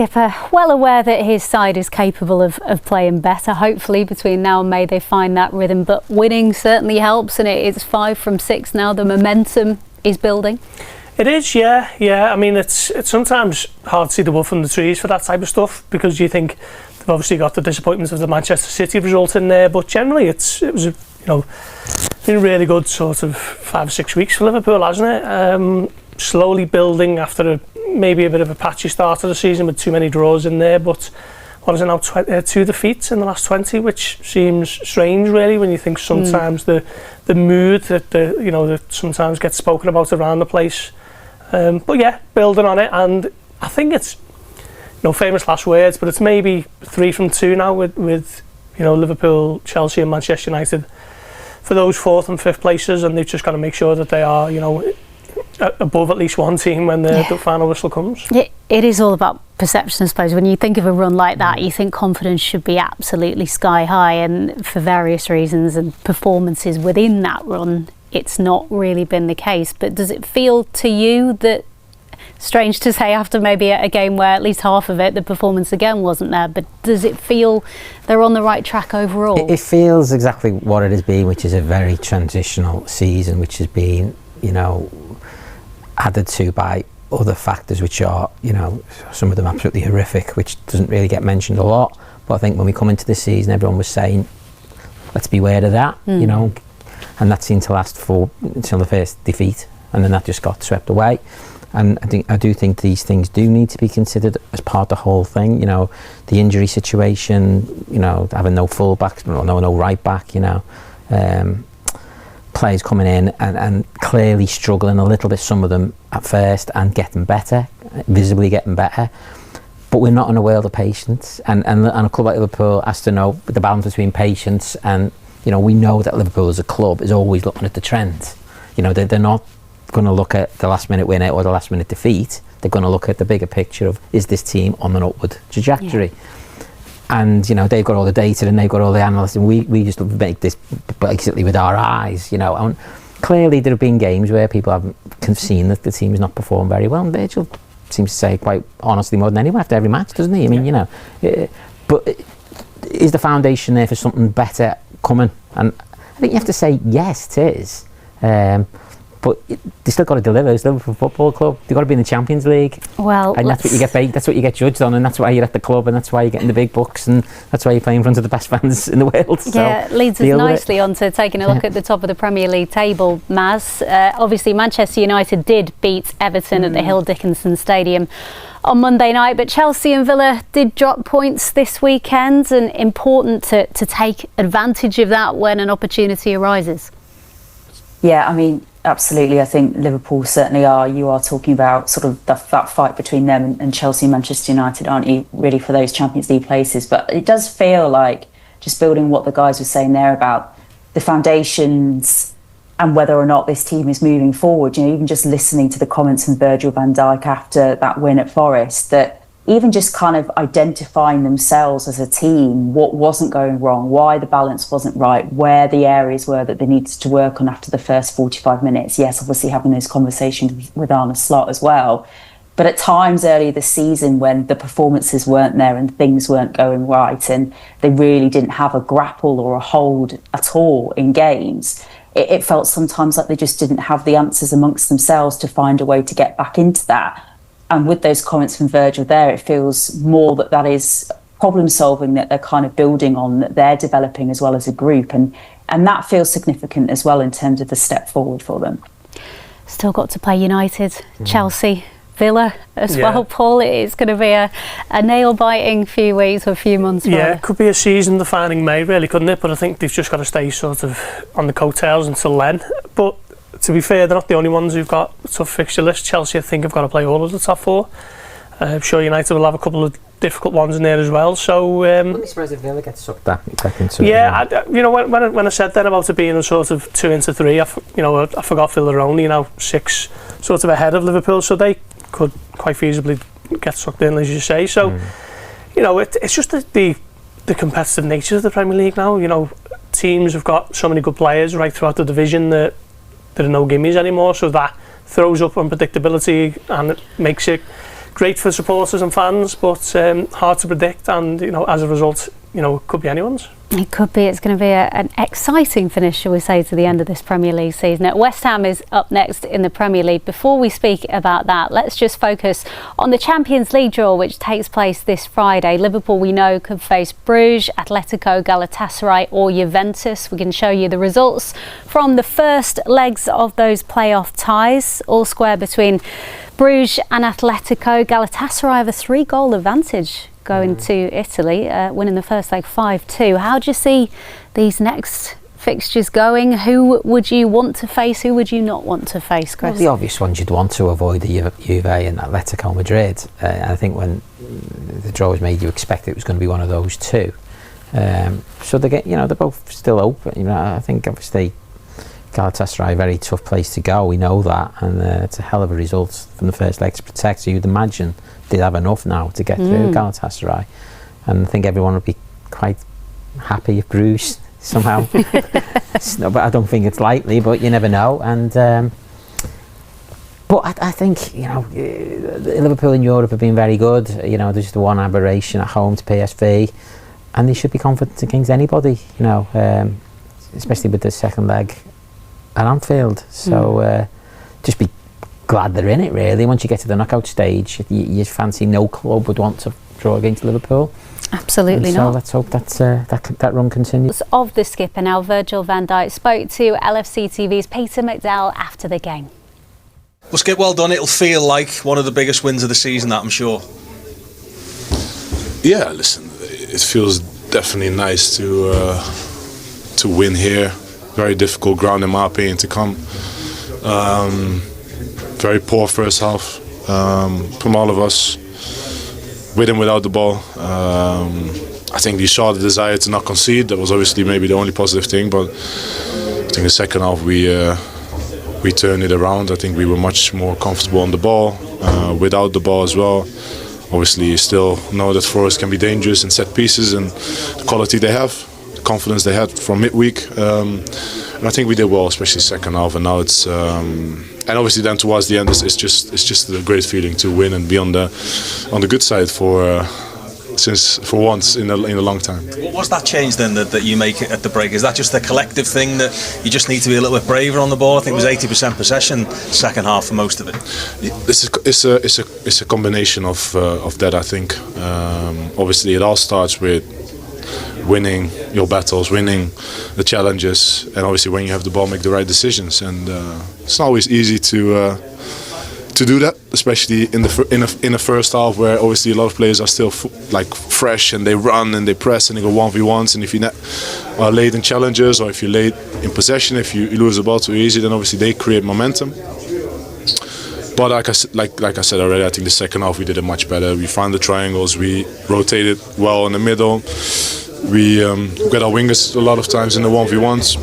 skipper, well aware that his side is capable of playing better. Hopefully between now and May they find that rhythm, but winning certainly helps, and it's 5 from 6 now. The momentum is building. It is, yeah. I mean, it's sometimes hard to see the wood from the trees for that type of stuff, because you think they've obviously got the disappointment of the Manchester City result in there, but generally it was been a really good sort of 5 or 6 weeks for Liverpool, hasn't it? Slowly building after maybe a bit of a patchy start of the season with too many draws in there, but what is it now, 2 defeats in the last 20, which seems strange really when you think sometimes the mood that sometimes gets spoken about around the place. But yeah, building on it, and I think it's famous last words, but it's maybe 3 from 2 now with Liverpool, Chelsea and Manchester United for those 4th and 5th places, and they've just got to make sure that they are above at least one team when the final whistle comes. It is all about perception, I suppose. When you think of a run like that, you think confidence should be absolutely sky high, and for various reasons and performances within that run, it's not really been the case. But does it feel to you that, strange to say after maybe a game where at least half of it, the performance again wasn't there, but does it feel they're on the right track overall? It feels exactly what it has been, which is a very transitional season, which has been, added to by other factors which are, some of them absolutely horrific, which doesn't really get mentioned a lot. But I think when we come into this season, everyone was saying, let's beware of that, and that seemed to last until the first defeat, and then that just got swept away. And I do think these things do need to be considered as part of the whole thing. The injury situation, having no full back or no right back, players coming in and clearly struggling a little bit, some of them at first, and getting better, visibly getting better. But we're not in a world of patience, and a club like Liverpool has to know the balance between patience and, we know that Liverpool as a club is always looking at the trend. They're not going to look at the last minute winner or the last minute defeat. They're going to look at the bigger picture of, is this team on an upward trajectory? And they've got all the data and they've got all the analysts, and we just make this basically with our eyes, and clearly there have been games where people haven't seen that the team has not performed very well, and Virgil seems to say quite honestly more than anyone after every match, doesn't he? I mean, but is the foundation there for something better coming? And I think you have to say yes, it is. But they still got to deliver. It's Liverpool Football Club. They've got to be in the Champions League. Well, and that's what you get paid. That's what you get judged on, and that's why you're at the club, and that's why you're getting the big bucks, and that's why you're playing in front of the best fans in the world. Yeah, so leads us nicely on to taking a look at the top of the Premier League table, Maz. Obviously, Manchester United did beat Everton at the Hill Dickinson Stadium on Monday night, but Chelsea and Villa did drop points this weekend, and important to take advantage of that when an opportunity arises. Yeah, I mean, absolutely. I think Liverpool certainly are. You are talking about sort of that fight between them and Chelsea and Manchester United, aren't you, really, for those Champions League places? But it does feel like, just building what the guys were saying there about the foundations and whether or not this team is moving forward, even just listening to the comments from Virgil van Dijk after that win at Forest, that even just kind of identifying themselves as a team, what wasn't going wrong, why the balance wasn't right, where the areas were that they needed to work on after the first 45 minutes. Yes, obviously having those conversations with Arne Slot as well. But at times earlier this season when the performances weren't there and things weren't going right and they really didn't have a grapple or a hold at all in games, it felt sometimes like they just didn't have the answers amongst themselves to find a way to get back into that. And with those comments from Virgil there, it feels more that is problem solving that they're kind of building on, that they're developing as well as a group. And that feels significant as well in terms of the step forward for them. Still got to play United, Chelsea, Villa as well, Paul. It's going to be a nail-biting few weeks or a few months. Yeah, it could be a season-defining May, really, couldn't it? But I think they've just got to stay sort of on the coattails until then. But to be fair, they're not the only ones who've got a tough fixture list. Chelsea, I think, have got to play all of the top 4. I'm sure United will have a couple of difficult ones in there as well. So, wouldn't be surprised if Villa gets sucked back into it. When I said then about it being a sort of 2 into 3, I forgot Villa are only 6 sort of ahead of Liverpool, so they could quite feasibly get sucked in, as you say. So, it's just the competitive nature of the Premier League now. Teams have got so many good players right throughout the division that there are no gimmies anymore, so that throws up unpredictability and it makes it great for supporters and fans, but hard to predict, and as a result, it could be anyone's. It could be. It's going to be an exciting finish, shall we say, to the end of this Premier League season. West Ham is up next in the Premier League. Before we speak about that, let's just focus on the Champions League draw, which takes place this Friday. Liverpool, we know, could face Bruges, Atletico, Galatasaray or Juventus. We can show you the results from the first legs of those playoff ties, all square between Bruges and Atletico. Galatasaray have a 3-goal advantage going to Italy, winning the first leg 5-2. How do you see these next fixtures going? Who would you want to face? Who would you not want to face, Chris? Well, the obvious ones you'd want to avoid, the Juve and Atletico Madrid. I think when the draw was made, you expected it was going to be one of those two. So they're both still open. I think obviously Galatasaray, a very tough place to go. We know that, and it's a hell of a result from the first leg to protect. So you'd imagine they'd have enough now to get through Galatasaray, and I think everyone would be quite happy if Bruges somehow. But I don't think it's likely, but you never know. And but I think Liverpool in Europe have been very good. There's just one aberration at home to PSV, and they should be confident against anybody. Especially with the second leg at Anfield. So just be glad they're in it, really. Once you get to the knockout stage, you fancy no club would want to draw against Liverpool. Absolutely so not. Let's hope that run continues. Of the skipper now, Virgil van Dijk spoke to LFC TV's Peter McDowell after the game. Well, Skip, well done. It'll feel like one of the biggest wins of the season, that I'm sure. Yeah, listen, it feels definitely nice to win here. Very difficult ground, in my opinion, to come. Very poor first half from all of us, with and without the ball. I think you saw the desire to not concede. That was obviously maybe the only positive thing, but I think the second half we turned it around. I think we were much more comfortable on the ball, without the ball as well. Obviously, you still know that Forest can be dangerous in set pieces, and the quality they have, the confidence they had from midweek. And I think we did well, especially second half. And now it's and obviously then towards the end, it's just a great feeling to win and be on the good side for once in a long time. What was that change then that you make at the break? Is that just a collective thing that you just need to be a little bit braver on the ball? I think it was 80% possession second half for most of it. It's a combination of that, I think. Obviously, it all starts with winning your battles, winning the challenges, and obviously when you have the ball, make the right decisions. And it's not always easy to do that, especially in the first half, where obviously a lot of players are still fresh and they run and they press and they go 1v1s. And if you are late in challenges, or if you're late in possession, if you lose the ball too easy, then obviously they create momentum. But like I said already, I think the second half we did it much better. We found the triangles, we rotated well in the middle. We got our wingers a lot of times in the 1v1s.